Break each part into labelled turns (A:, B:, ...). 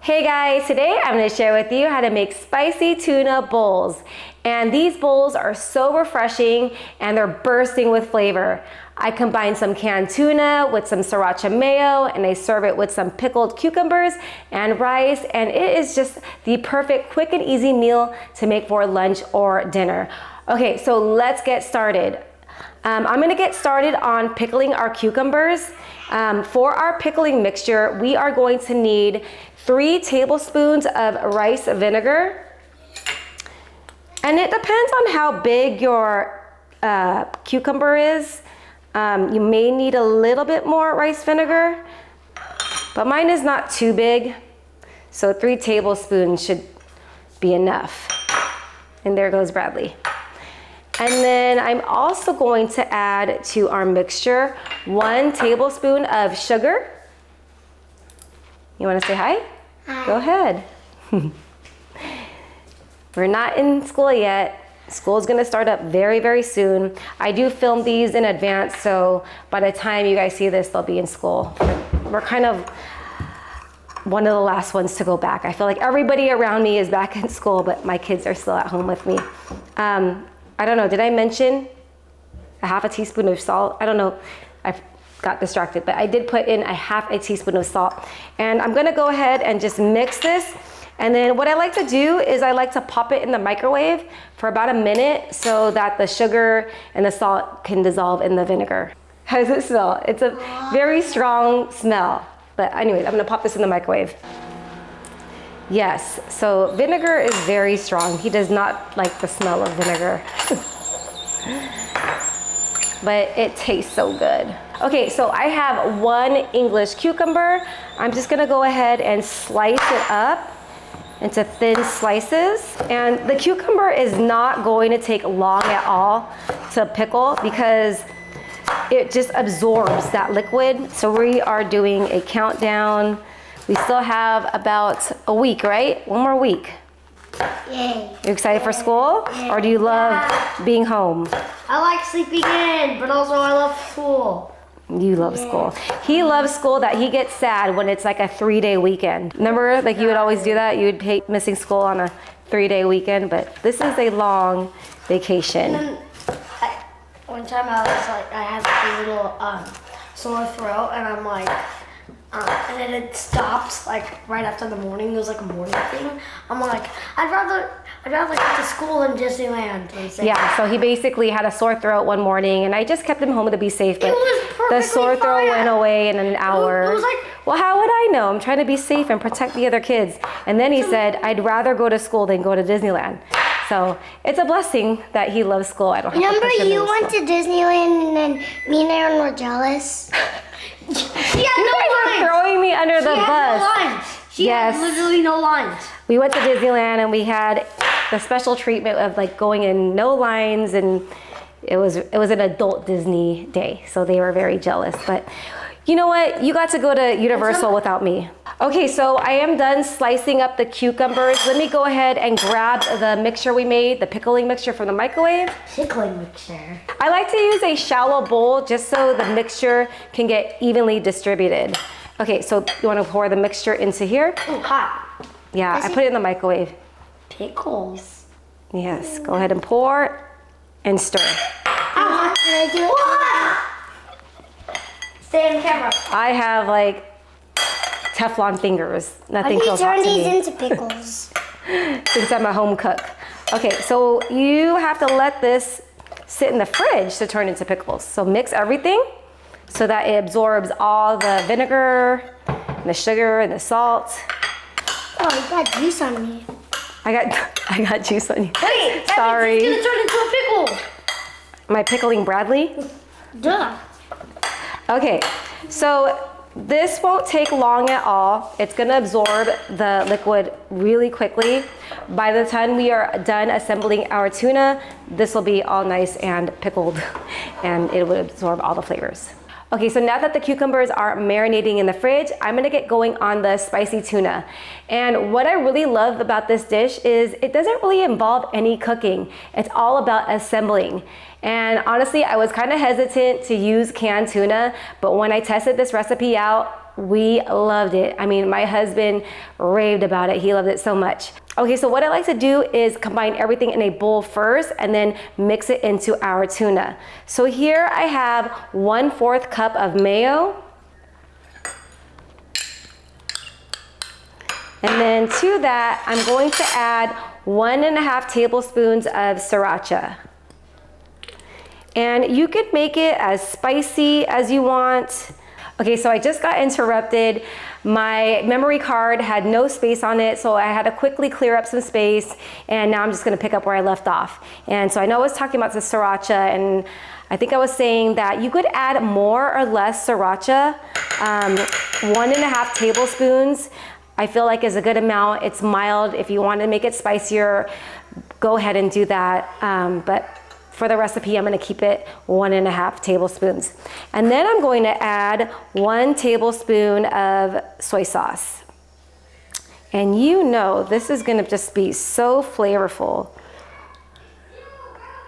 A: Hey guys, today I'm going to share with you how to make spicy tuna bowls. And these bowls are so refreshing and they're bursting with flavor. I combine some canned tuna with some sriracha mayo and I serve it with some pickled cucumbers and rice, and it is just the perfect quick and easy meal to make for lunch or dinner. Okay, so let's get started. I'm going to get started on pickling our cucumbers. For our pickling mixture, we are going to need 3 tablespoons of rice vinegar. And it depends on how big your cucumber is. You may need a little bit more rice vinegar, but mine is not too big. So 3 tablespoons should be enough. And there goes Bradley. And then I'm also going to add to our mixture 1 tablespoon of sugar. You want to say hi?
B: Hi.
A: Go ahead. We're not in school yet. School's gonna start up very, very soon. I do film these in advance, so by the time you guys see this, they'll be in school. We're kind of one of the last ones to go back. I feel like everybody around me is back in school, but my kids are still at home with me. I don't know, did I mention a half a teaspoon of salt? I don't know, I got distracted, but I did put in a half a teaspoon of salt. And I'm gonna go ahead and just mix this. And then what I like to do is I like to pop it in the microwave for about a minute so that the sugar and the salt can dissolve in the vinegar. How does it smell? It's a very strong smell. But anyways, I'm gonna pop this in the microwave. Yes, so vinegar is very strong. He does not like the smell of vinegar. But it tastes so good. Okay, so I have 1 English cucumber. I'm just gonna go ahead and slice it up into thin slices. And the cucumber is not going to take long at all to pickle because it just absorbs that liquid. So we are doing a countdown. We still have about a week, right? 1 more week.
B: Yay.
A: You excited for school? Or do you love being home?
B: I like sleeping in, but also I love school.
A: You love school. He loves school that he gets sad when it's like a 3-day weekend. Remember, like you would always do that? You would hate missing school on a 3-day weekend, but this is a long vacation.
B: And then one time I was like, I had like a little sore throat, and I'm like, and then it stopped like right after the morning. It was like a morning thing. I'm like, I'd rather go to school than Disneyland.
A: Yeah, so he basically had a sore throat one morning, and I just kept him home to be safe, but the sore throat went away in an hour.
B: It was like,
A: well, how would I know? I'm trying to be safe and protect the other kids. And then he said, I'd rather go to school than go to Disneyland. So it's a blessing that he loves school. I don't have to push him
C: Remember you went to Disneyland and then me and Aaron were jealous?
B: she had no lines.
A: Throwing me under the bus.
B: No lines. She had literally no lines.
A: We went to Disneyland and we had the special treatment of like going in no lines, and it was an adult Disney day, so they were very jealous. But you know what? You got to go to Universal without me. Okay, so I am done slicing up the cucumbers. Let me go ahead and grab the mixture we made, the pickling mixture from the microwave.
B: Pickling mixture.
A: I like to use a shallow bowl just so the mixture can get evenly distributed. Okay, so you want to pour the mixture into here?
B: Oh, hot.
A: Yeah, I put it in the microwave.
B: Pickles.
A: Yes, go ahead and pour and stir.
B: Can I do it? Stay on camera.
A: I have like Teflon fingers. Nothing
C: How do you
A: feels hot
C: turn
A: to
C: these
A: me
C: into pickles?
A: since I'm a home cook. Okay, so you have to let this sit in the fridge to turn into pickles. So mix everything so that it absorbs all the vinegar, and the sugar, and the salt.
C: Oh, you got juice on me.
A: I got juice on you.
B: Wait,
A: Sorry.
B: It's gonna turn into a pickle.
A: Am I pickling Bradley?
B: Duh.
A: Okay, so this won't take long at all. It's gonna absorb the liquid really quickly. By the time we are done assembling our tuna, this will be all nice and pickled, and it will absorb all the flavors. Okay, so now that the cucumbers are marinating in the fridge, I'm gonna get going on the spicy tuna. And what I really love about this dish is it doesn't really involve any cooking. It's all about assembling. And honestly, I was kind of hesitant to use canned tuna, but when I tested this recipe out, We loved it. I mean, my husband raved about it. He loved it so much. Okay, so what I like to do is combine everything in a bowl first and then mix it into our tuna. So here I have 1/4 cup of mayo. And then to that, I'm going to add 1.5 tablespoons of sriracha. And you could make it as spicy as you want. Okay, so I just got interrupted. My memory card had no space on it, so I had to quickly clear up some space, and now I'm just gonna pick up where I left off. And so I know I was talking about the sriracha, and I think I was saying that you could add more or less sriracha, 1.5 tablespoons. I feel like is a good amount. It's mild. If you want to make it spicier, go ahead and do that. But for the recipe, I'm going to keep it 1.5 tablespoons. And then I'm going to add 1 tablespoon of soy sauce. And you know, this is going to just be so flavorful.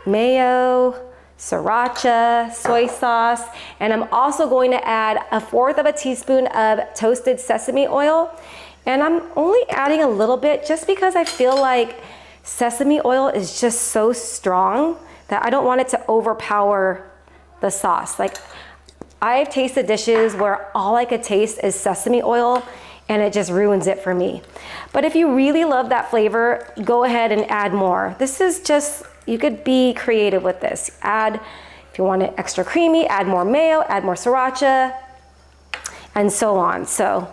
A: Mayo, sriracha, soy sauce, and I'm also going to add 1/4 teaspoon of toasted sesame oil. And I'm only adding a little bit just because I feel like sesame oil is just so strong that I don't want it to overpower the sauce. Like, I've tasted dishes where all I could taste is sesame oil and it just ruins it for me. But if you really love that flavor, go ahead and add more. This is just, you could be creative with this. Add, if you want it extra creamy, add more mayo, add more sriracha, and so on. So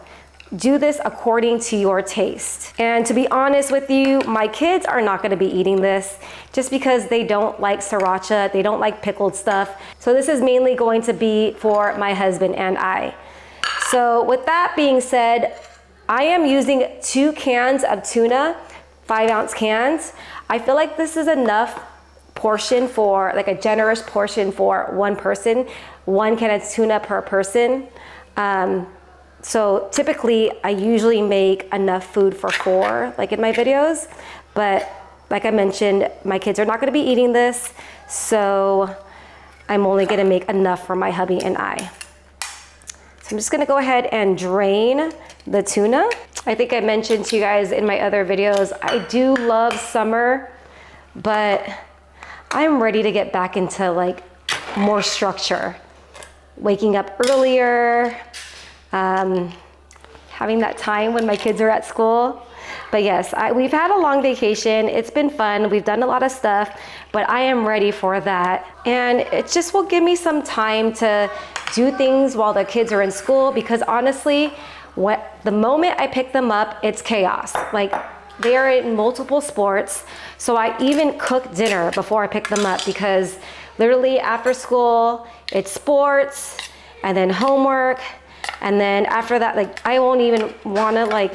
A: do this according to your taste. And to be honest with you, my kids are not gonna be eating this just because they don't like sriracha, they don't like pickled stuff. So this is mainly going to be for my husband and I. So with that being said, I am using 2 cans of tuna, 5-ounce cans. I feel like this is enough portion for, like a generous portion for one person, 1 can of tuna per person. So typically I usually make enough food for 4, like in my videos, but like I mentioned, my kids are not gonna be eating this, so I'm only gonna make enough for my hubby and I. So I'm just gonna go ahead and drain the tuna. I think I mentioned to you guys in my other videos, I do love summer, but I'm ready to get back into like more structure. Waking up earlier, having that time when my kids are at school. But yes, we've had a long vacation. It's been fun. We've done a lot of stuff, but I am ready for that. And it just will give me some time to do things while the kids are in school, because honestly, the moment I pick them up, it's chaos. Like, they are in multiple sports. So I even cook dinner before I pick them up, because literally after school, it's sports and then homework. And then after that, like, I won't even want to like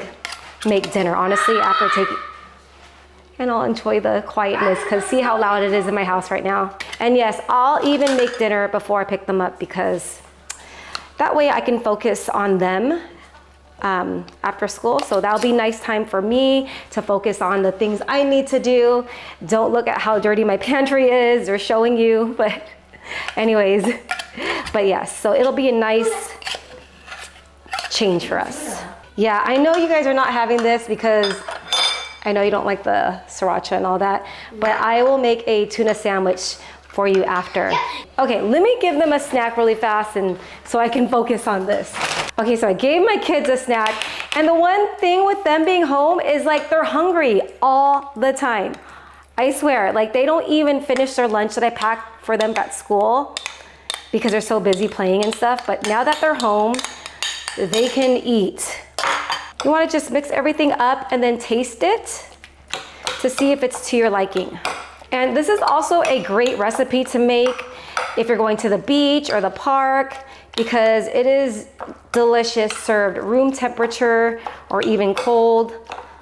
A: make dinner, honestly, after taking, and I'll enjoy the quietness, because see how loud it is in my house right now. And yes, I'll even make dinner before I pick them up, because that way I can focus on them after school. So that'll be nice time for me to focus on the things I need to do. Don't look at how dirty my pantry is or showing you, but anyways, but yes, so it'll be a nice change for us. Yeah, I know you guys are not having this because I know you don't like the sriracha and all that, but I will make a tuna sandwich for you after. Okay, let me give them a snack really fast and so I can focus on this. Okay, so I gave my kids a snack, and the one thing with them being home is like they're hungry all the time. I swear, like they don't even finish their lunch that I packed for them at school because they're so busy playing and stuff, but now that they're home, they can eat. You want to just mix everything up and then taste it to see if it's to your liking. And this is also a great recipe to make if you're going to the beach or the park, because it is delicious served room temperature or even cold.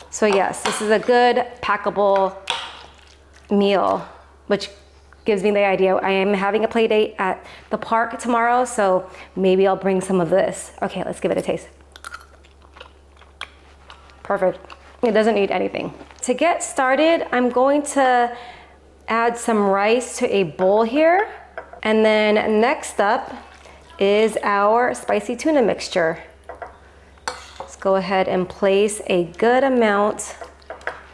A: So yes, this is a good packable meal, which gives me the idea. I am having a play date at the park tomorrow, so maybe I'll bring some of this. Okay, let's give it a taste. Perfect. It doesn't need anything. To get started, I'm going to add some rice to a bowl here. And then next up is our spicy tuna mixture. go ahead and place a good amount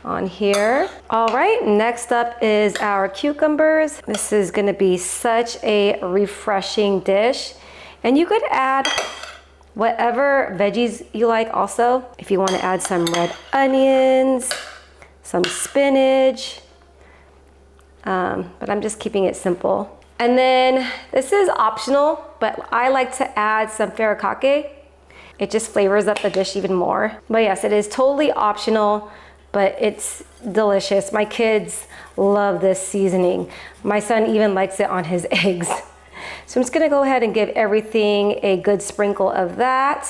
A: on here. All right, next up is our cucumbers. This is gonna be such a refreshing dish. And you could add whatever veggies you like also. If you wanna add some red onions, some spinach, but I'm just keeping it simple. And then this is optional, but I like to add some furikake. It just flavors up the dish even more. But yes, it is totally optional, but it's delicious. My kids love this seasoning. My son even likes it on his eggs. So I'm just gonna go ahead and give everything a good sprinkle of that.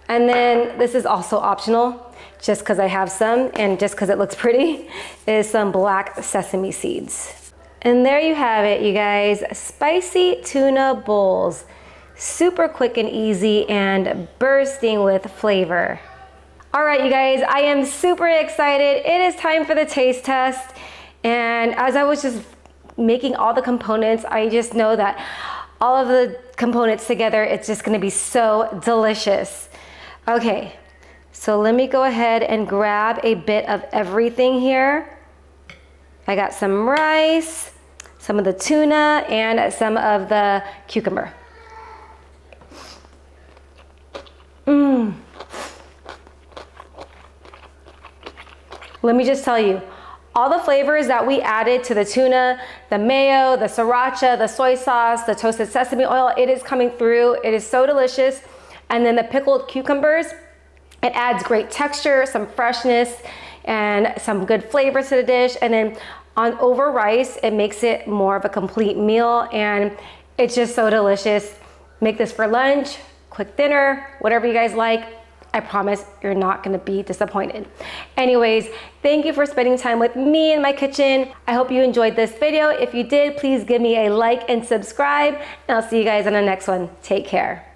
A: And then this is also optional, just because I have some and just because it looks pretty, is some black sesame seeds. And there you have it, you guys. Spicy tuna bowls. Super quick and easy and bursting with flavor. All right, you guys, I am super excited. It is time for the taste test. And as I was just making all the components, I just know that all of the components together, it's just gonna be so delicious. Okay, so let me go ahead and grab a bit of everything here. I got some rice, some of the tuna, and some of the cucumber. Let me just tell you, all the flavors that we added to the tuna, the mayo, the sriracha, the soy sauce, the toasted sesame oil, it is coming through. It is so delicious. And then the pickled cucumbers, it adds great texture, some freshness, and some good flavors to the dish. And then over rice, it makes it more of a complete meal, and it's just so delicious. Make this for lunch, quick dinner, whatever you guys like. I promise you're not gonna be disappointed. Anyways, thank you for spending time with me in my kitchen. I hope you enjoyed this video. If you did, please give me a like and subscribe, and I'll see you guys in the next one. Take care.